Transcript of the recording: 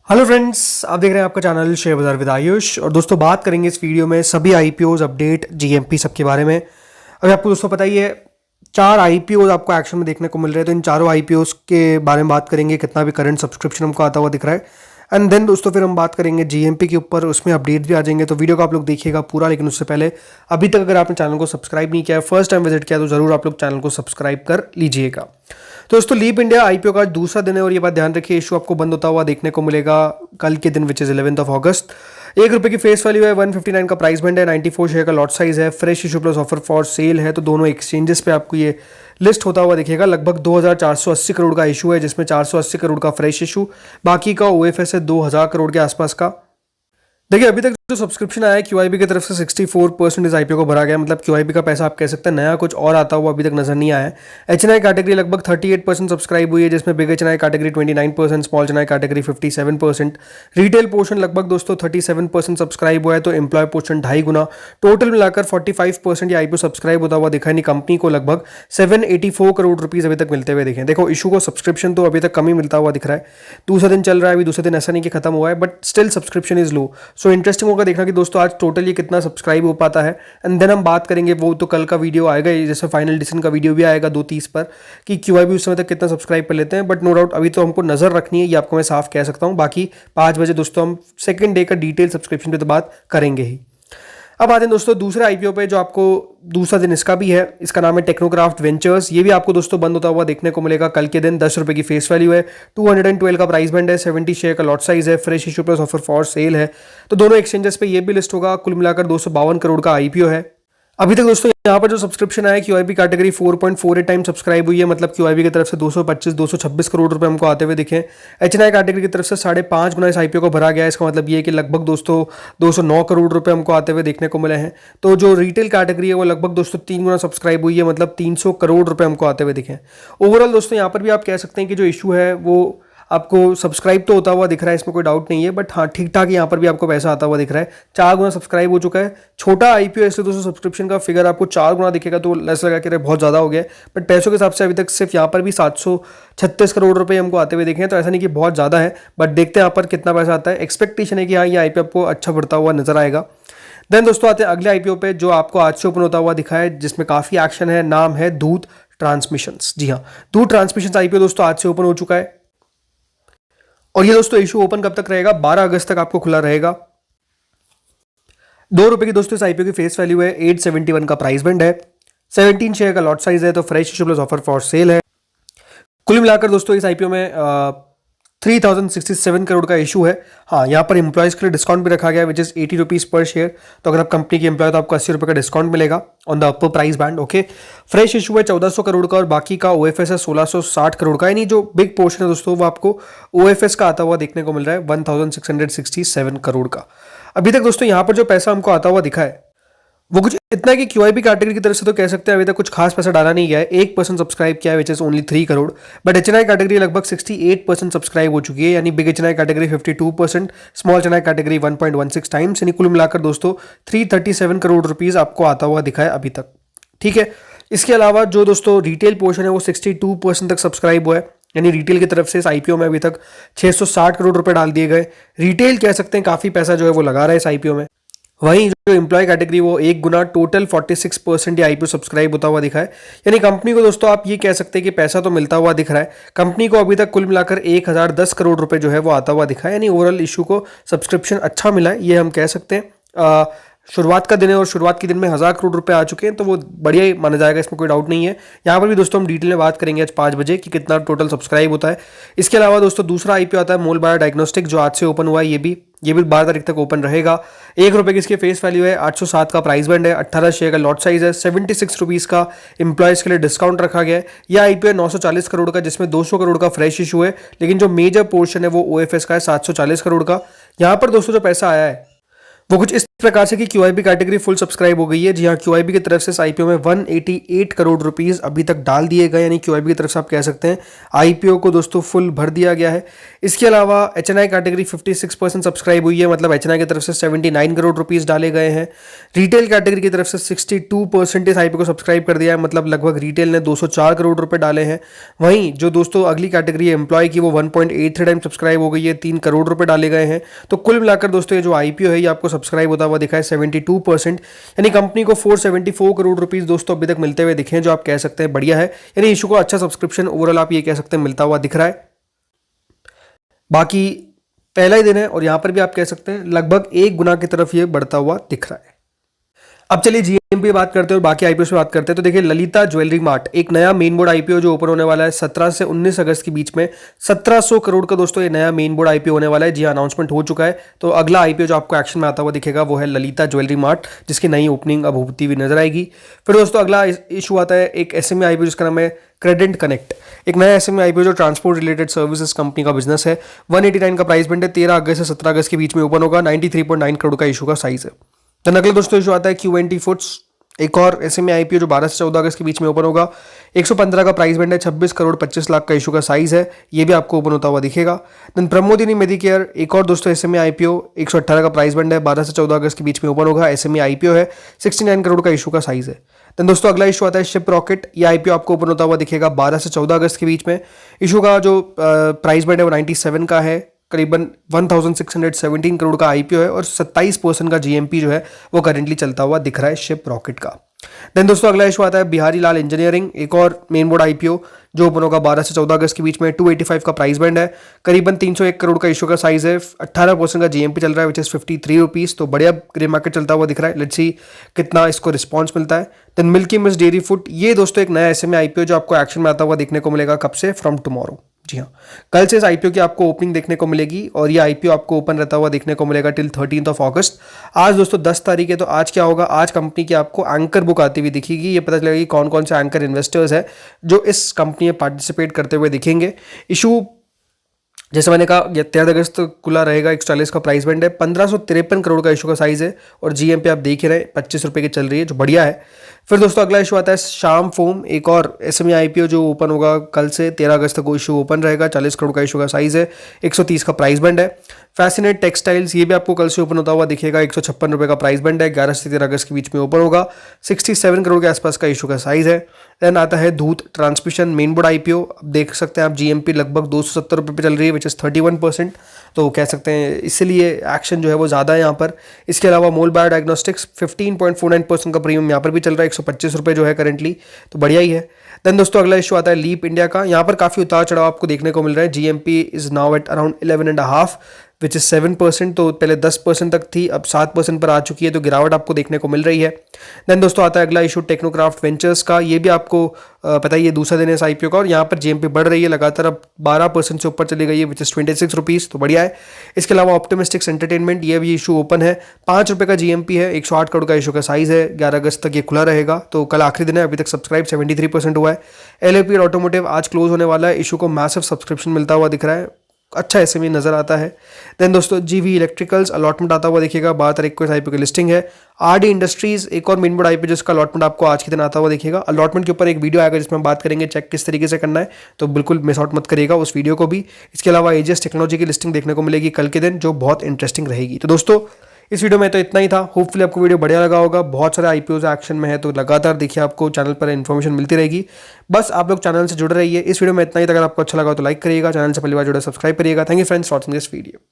Hello friends, आप देख रहे हैं आपका चैनल शेयर बाजार विद आयुष। और दोस्तों बात करेंगे इस वीडियो में सभी आईपीओज अपडेट जीएमपी सबके बारे में। अभी आपको दोस्तों पता ही है 4 आईपीओज आपको एक्शन में देखने को मिल रहे हैं, तो इन चारों आईपीओज के बारे में बात करेंगे, कितना भी करंट सब्सक्रिप्शन हमको आता हुआ दिख रहा है। एंड देन दोस्तों फिर हम बात करेंगे जीएमपी के ऊपर, उसमें अपडेट भी आ जाएंगे। तो वीडियो को आप लोग देखिएगा पूरा, लेकिन उससे पहले अभी तक अगर आपने चैनल को सब्सक्राइब नहीं किया है, फर्स्ट टाइम विजिट किया, तो जरूर आप लोग चैनल को सब्सक्राइब कर लीजिएगा। तो दोस्तों लीप इंडिया आईपीओ का दूसरा दिन है और ये बात ध्यान रखिए, इशू आपको बंद होता हुआ देखने को मिलेगा कल के दिन, विच इज 11 अगस्त। ₹1 की फेस वैल्यू है, 159 का प्राइस बैंड है, 94 शेयर का लॉट साइज है, fresh issue plus offer for sale है। तो दोनों एक्सचेंजेस पे आपको ये लिस्ट होता हुआ दिखेगा। लगभग 2480 करोड़ का इशू है, जिसमें 480 करोड़ का फ्रेश इशू, बाकी का ओएफएस है 2000 करोड़ के आसपास का। देखिए अभी तक जो सब्सक्रिप्शन आया है क्यूआईबी की तरफ से 64% इस आईपीओ को भरा गया, मतलब क्यूआईबी का पैसा आप कह सकते हैं नया कुछ और आता हुआ अभी तक नजर नहीं आया है। एचएनआई कैटेगरी लगभग 38% सब्सक्राइब हुई है, जिसमें big HNI category 29%, small HNI category 57%, retail portion लगभग दोस्तों 37% सब्सक्राइब हुआ है, तो एम्प्लॉय पोर्शन 2.5 गुना, टोटल मिलाकर 45% ये आईपीओ सब्सक्राइब होता हुआ दिखा। नहीं, कंपनी को लगभग 784 करोड़ रुपीज अभी तक मिलते हुए दिखे। देखो इशू को सब्सक्रिप्शन तो अभी तक कम ही मिलता हुआ दिख रहा है, दूसरा दिन चल रहा है, अभी दूसरे दिन ऐसा नहीं कि खत्म हुआ है, but still subscription is low. So interesting होगा देखना कि दोस्तों आज टोटल ये कितना सब्सक्राइब हो पाता है। एंड देन हम बात करेंगे, वो तो कल का वीडियो आएगा, जैसे फाइनल डिसीजन का वीडियो भी आएगा 2:30 पर, कि क्यूआईबी उस समय तक कितना सब्सक्राइब कर लेते हैं। बट नो डाउट अभी तो हमको नजर रखनी है, ये आपको मैं साफ कह सकता हूँ। बाकी 5 बजे दोस्तों हम सेकंड डे का डिटेल सब्सक्रिप्शन पे तो बात करेंगे ही। अब आते हैं दोस्तों दूसरे आईपीओ पे, जो आपको दूसरा दिन इसका भी है, इसका नाम है टेक्नोक्राफ्ट वेंचर्स। ये भी आपको दोस्तों बंद होता हुआ देखने को मिलेगा कल के दिन। ₹10 की फेस वैल्यू है, 212 का प्राइस बैंड है, 70 शेयर का लॉट साइज है, fresh issue plus offer for sale है। तो दोनों एक्सचेंजेस पे ये भी लिस्ट होगा। कुल मिलाकर 252 करोड़ का आईपीओ है। अभी तक दोस्तों यहाँ पर जो सब्सक्रिप्शन आया क्यूआईबी कैटेगरी 4.48 टाइम सब्सक्राइब हुई है, मतलब क्यूआईबी की तरफ से 226 करोड़ रुपए हमको आते हुए दिखे। एचएनआई कैटेगरी की तरफ से 5.5 गुना इस आईपीओ को भरा गया है। इसका मतलब ये है कि लगभग दोस्तों 209 करोड़ रुपए हमको आते हुए देखने को मिले हैं। तो जो रिटेल कैटेगरी है वो लगभग दोस्तों 3 गुना सब्सक्राइब हुई है, मतलब 300 करोड़ रुपए हमको आते हुए दिखे। ओवरऑल दोस्तों यहाँ पर भी आप कह सकते हैं कि जो इशू है वो आपको सब्सक्राइब तो होता हुआ दिख रहा है, इसमें कोई डाउट नहीं है, बट हाँ ठीक ठाक यहाँ पर भी आपको पैसा आता हुआ दिख रहा है। 4 गुना सब्सक्राइब हो चुका है। छोटा आईपीओ इसलिए दोस्तों सब्सक्रिप्शन का फिगर आपको 4 गुना दिखेगा तो ऐसा लगा कि बहुत ज़्यादा हो गया, बट पैसों के हिसाब से अभी तक सिर्फ यहाँ पर भी 736 करोड़ रुपए हमको आते हुए दिखे हैं। तो ऐसा नहीं कि बहुत ज़्यादा है, बट देखते हैं यहाँ पर कितना पैसा आता है। एक्सपेक्टेशन है कि हाँ ये आईपीओ आपको अच्छा बढ़ता हुआ नजर आएगा। देन दोस्तों आते हैं अगले आईपीओ पे, जो आपको आज से ओपन होता हुआ दिखा है, जिसमें काफ़ी एक्शन है। नाम है दूत ट्रांसमिशंस। जी हाँ, दूत ट्रांसमिशंस आईपीओ दोस्तों आज से ओपन हो चुका है। और ये दोस्तों इशू ओपन कब तक रहेगा? 12 अगस्त तक आपको खुला रहेगा। ₹2 की दोस्तों इस आईपीओ की फेस वैल्यू है, 871 का प्राइस बैंड है, 17 शेयर का लॉट साइज है, तो fresh issue plus offer for sale है। कुल मिलाकर दोस्तों इस आईपीओ में 3067 करोड़ का इशू है। हाँ, यहाँ पर एम्प्लॉयज के लिए डिस्काउंट भी रखा गया है, विच इज ₹80 पर शेयर। तो अगर आप कंपनी के एम्प्लॉय तो आपको ₹80 का डिस्काउंट मिलेगा on the upper price band. Okay, fresh issue है 1400 करोड़ का और बाकी का ओएफएस है 1660 करोड़ का। यानी जो बिग पोर्शन है दोस्तों वो आपको ओएफएस का आता हुआ देखने को मिल रहा है 1667 करोड़ का। अभी तक दोस्तों यहाँ पर जो पैसा हमको आता हुआ दिखा है वो कुछ इतना है कि क्यूआईबी कैटेगरी की तरफ से तो कह सकते हैं अभी तक कुछ खास पैसा डाला नहीं गया है। 1% सब्सक्राइब किया है, which is only 3 crore. But HNI category लगभग 68% सब्सक्राइब हो चुकी है, यानी big HNI category 52%, small HNI category 1.16 times, यानी कुल मिलाकर दोस्तों 337 करोड़ रुपीज आपको आता हुआ दिखा है अभी तक। ठीक है, इसके अलावा जो दोस्तों रिटेल पोर्शन है वो 62% तक सब्सक्राइब हुआ है, यानी रिटेल की तरफ से इस आईपीओ में अभी तक 660 करोड़ रुपए डाल दिए गए। रिटेल कह सकते हैं काफी पैसा जो है वो लगा रहा है इस आईपीओ में। वहीं जो एम्प्लॉय कैटेगरी वो 1 गुना, टोटल 46% ये आईपीओ सब्सक्राइब होता हुआ दिखा है। यानी कंपनी को दोस्तों आप ये कह सकते हैं कि पैसा तो मिलता हुआ दिख रहा है। कंपनी को अभी तक कुल मिलाकर 1010 करोड़ रुपए जो है वो आता हुआ दिखा है, यानी ओवरऑल इशू को सब्सक्रिप्शन अच्छा मिला है, ये हम कह सकते हैं। शुरुआत का दिन है और शुरुआत के दिन में 1000 करोड़ रुपए आ चुके हैं, तो वो बढ़िया ही माना जाएगा, इसमें कोई डाउट नहीं है। यहाँ पर भी दोस्तों हम डिटेल में बात करेंगे आज 5 बजे कि कितना टोटल सब्सक्राइब होता है। इसके अलावा दोस्तों दूसरा आईपीओ आता है मोल बायो डायग्नोस्टिक, जो आज से ओपन हुआ है। ये भी 12 तारीख तक ओपन रहेगा। ₹1 की इसकी फेस वैल्यू है, 807 का प्राइस बैंड है, 18 शेयर का लॉट साइज है, 76 रुपीज का एम्प्लॉयज के लिए डिस्काउंट रखा गया है। यह आईपीओ 940 करोड़ का, जिसमें 200 करोड़ का फ्रेश इशू है, लेकिन जो मेजर पोर्शन है वो ओएफएस का है 740 करोड़ का। यहाँ पर दोस्तों जो पैसा आया है वो कुछ इस प्रकार से कि QIB कैटेगरी फुल सब्सक्राइब हो गई है। जी हाँ, QIB की तरफ से इस IPO में 188 करोड़ रुपीस अभी तक डाल दिए गए, यानी QIB की तरफ से आप कह सकते हैं IPO को दोस्तों फुल भर दिया गया है। इसके अलावा HNI कैटेगरी 56% सब्सक्राइब हुई है, मतलब HNI की तरफ से 79 करोड़ रुपीस डाले गए हैं। रिटेल कैटेगरी की तरफ से 62% इस IPO को सब्सक्राइब कर दिया है, मतलब लगभग रिटेल ने 204 करोड़ रुपए डाले हैं। वहीं जो दोस्तों अगली कैटेगरी है एम्प्लॉय की, वो 1.83 टाइम सब्सक्राइब हो गई है, 3 करोड़ रुपए डाले गए हैं। तो कुल मिलाकर दोस्तों ये जो IPO है ये आपको सब्सक्राइब होता हुआ दिखा है 72%, यानी कंपनी को 474 करोड़ रुपीस दोस्तों अभी तक मिलते हुए दिखे हैं, जो आप कह सकते हैं बढ़िया है। यानी इशू को अच्छा सब्सक्रिप्शन ओवरऑल आप ये कह सकते हैं मिलता हुआ दिख रहा है। बाकी पहला ही दिन है और यहां पर भी आप कह सकते हैं लगभग 1 गुना की तरफ ये बढ़ता हुआ दिख रहा है। अब चलिए GMP बात करते हैं और बाकी IPO से बात करते हैं। तो देखिए, ललिता ज्वेलरी मार्ट एक नया मेन बोर्ड IPO जो ओपन होने वाला है 17 से 19 अगस्त के बीच में, 1700 करोड़ का दोस्तों ये नया मेन बोर्ड IPO होने वाला है। जी अनाउंसमेंट हो चुका है। तो अगला IPO जो आपको एक्शन में आता हुआ दिखेगा वो है ललिता ज्वेलरी मार्ट, जिसकी नई ओपनिंग अब होती हुई नजर आएगी। फिर दोस्तों अगला इशू आता है एक SME IPO जिसका नाम है क्रेडेंट कनेक्ट, एक नया SME IPO जो ट्रांसपोर्ट रिलेटेड सर्विसेज कंपनी का बिजनेस है। 189 का प्राइस बैंड है, 13 अगस्त से 17 अगस्त के बीच में ओपन होगा। 93.9 करोड़ का इशू का साइज है। देन अगला दोस्तों इशू आता है Q20 फूड्स, एक और SME IPO जो 12 से 14 अगस्त के बीच में ओपन होगा। 115 का प्राइस बैंड है, 26 करोड़ 25 लाख का इशू का साइज है। ये भी आपको ओपन होता हुआ दिखेगा। देन प्रमोदिनी मेडिकेयर एक और दोस्तों SME IPO, 118 का प्राइस बैंड है, 12 से 14 अगस्त के बीच में ओपन होगा। SME IPO है, 69 करोड़ का इशू का साइज है। देन दोस्तों अगला इशू आता है शिप रॉकेट, ये IPO आपको ओपन होता हुआ दिखेगा 12 से 14 अगस्त के बीच में। इशू का जो प्राइस बैंड है वो 97 का है, करीबन 1617 करोड़ का IPO है और 27% का GMP जो है वो करेंटली चलता हुआ दिख रहा है शिप रॉकेट का। देन दोस्तों अगला इशू आता है बिहारी लाल इंजीनियरिंग, एक और मेन बोर्ड IPO जो ओपन होगा 12 से 14 अगस्त के बीच में। 285 का प्राइस बैंड है, करीबन 301 करोड़ का इशू का साइज है, 18% का GMP चल रहा है, विच इज 53 रुपीज। तो बढ़िया ग्रे मार्केट चलता हुआ दिख रहा है। लेट्स सी कितना इसको रिस्पॉन्स मिलता है। Then Milky Mist dairy food, ये दोस्तों एक नया SME IPO जो आपको एक्शन में आता हुआ देखने को मिलेगा। कब से? From tomorrow. जी हाँ, कल से इस IPO की आपको ओपनिंग देखने को मिलेगी और ये IPO आपको ओपन रहता हुआ देखने को मिलेगा टिल 13 अगस्त। आज दोस्तों 10 तारीख है, तो आज क्या होगा, आज कंपनी की आपको एंकर बुक आती हुई दिखेगी। ये पता चलेगा कि कौन कौन से एंकर इन्वेस्टर्स है जो इस कंपनी में पार्टिसिपेट करते हुए दिखेंगे। इशू जैसे मैंने कहा 13 अगस्त खुला रहेगा, 140 का प्राइस बैंड है, 1553 करोड़ का इशू का साइज है और GMP आप देख ही रहे हैं 25 रुपये की चल रही है, जो बढ़िया है। फिर दोस्तों अगला इशू आता है शाम फोम, एक और SME IPO जो ओपन होगा कल से 13 अगस्त तक वो इशू ओपन रहेगा। 40 करोड़ का इशू का साइज है, 130 का प्राइस बैंड है। फैसिनेट टेक्सटाइल्स, ये भी आपको कल से ओपन होता हुआ दिखेगा। 156 रुपये का प्राइस बैंड है, 11 से 13 अगस्त के बीच में ओपन होगा। 67 करोड़ के आसपास का इशू का साइज है। देन आता है धूत ट्रांसमिशन मेन बोर्ड IPO, अब देख सकते हैं आप GMP लगभग 270 रुपये पे चल रही है, विच इज़ 31%। तो कह सकते हैं इसीलिए एक्शन जो है वो ज़्यादा है यहाँ पर। इसके अलावा मोल बायो डायग्नोस्टिक्स 15.49% का प्रीमियम यहाँ पर भी चल रहा है, 125 रुपये जो है करेंटली, तो बढ़िया ही है। देन दोस्तों अगला इशू आता है लीप इंडिया का, यहाँ पर काफ़ी उतार चढ़ाव आपको देखने को मिल रहा है। GMP is now at around 11.5 which is 7%, तो पहले 10% तक थी, अब 7% पर आ चुकी है, तो गिरावट आपको देखने को मिल रही है। देन दोस्तों आता है अगला इशू टेक्नोक्राफ्ट वेंचर्स का, ये भी आपको पता ही है दूसरा दिन है इस IPO का और यहाँ पर GMP बढ़ रही है लगातार, अब 12% से ऊपर चली गई है, विच इज 26 रुपीज़, तो बढ़िया है। इसके अलावा ऑप्टिमिस्टिक्स एंटरटेनमेंट, ये भी इशू ओपन है, 5 रुपये का GMP है, 108 करोड़ का इशू का साइज है, 11 अगस्त तक ये खुला रहेगा। तो कल आखिरी दिन है, अभी तक सब्सक्राइब 73% हुआ है। LAP ऑटोमोटिव आज क्लोज होने वाला है, इशू को मैसिव सब्सक्रिप्शन मिलता हुआ दिख रहा है, अच्छा SME नजर आता है। देन दोस्तों GV इलेक्ट्रिकल्स अलॉटमेंट आता हुआ देखिएगा, 12 तारीख को इस IPO की लिस्टिंग है। RD इंडस्ट्रीज एक और मेन बोर्ड IPO जिसका अलॉटमेंट आपको आज के दिन आता हुआ देखिएगा। अलॉटमेंट के ऊपर एक वीडियो आएगा जिसमें हम बात करेंगे चेक किस तरीके से करना है, तो बिल्कुल मिस आउट मत करिएगा उस वीडियो को भी। इसके अलावा AGS टेक्नोलॉजी की लिस्टिंग देखने को मिलेगी कल के दिन, जो बहुत इंटरेस्टिंग रहेगी। तो दोस्तों इस वीडियो में तो इतना ही था, होपफुली आपको वीडियो बढ़िया लगा होगा। बहुत सारे IPOs एक्शन में है, तो लगातार देखिए आपको चैनल पर इन्फॉर्मेशन मिलती रहेगी। बस आप लोग चैनल से जुड़े रहिए। इस वीडियो में इतना ही था, अगर आपको अच्छा लगा तो लाइक करिएगा, चैनल से पहली बार जुड़े सब्सक्राइब करिएगा। Thank you friends for watching this video.